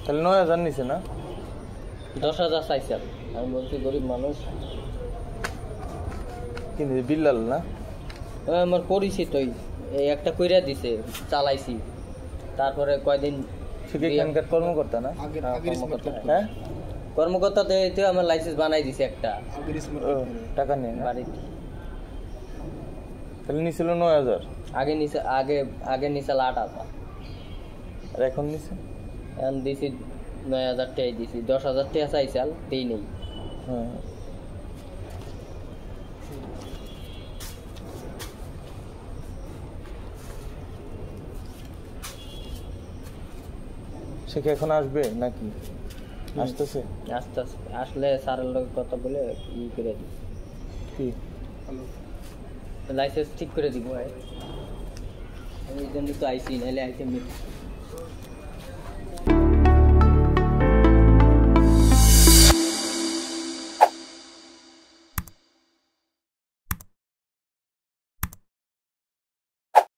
তাহলে 9,000 নিছে না? 10,000 চাইছে। আমি বলছি গরিব মানুষ। কিন্তু বিল্লাল না আমার পরিচিতই, এই একটা কইরা দিছে, চালাইছি। তারপরে কয়দিন এখানকার কর্মকর্তা না? হ্যাঁ, কর্মকর্তাতে আমার লাইসেন্স বানাই দিছে একটা টাকা নিয়ে না? বাড়িতে। তাহলে নিছিল 9,000, আগে নিচে আগে নিচে 8,000, আর এখন নিছে এখন দিছি 9,000 টাকা দিছি। 10,000 টাকা চাইছাল দেই নেই। হ্যাঁ, সে কি এখন আসবে নাকি আসতেছে? আস্তে আস্তে আসলে স্যারের লোক কথা বলে ই করে দিই, কি লাইসেন্স ঠিক করে দিব। এই জন্য তো আইসি, নাহলে আইসি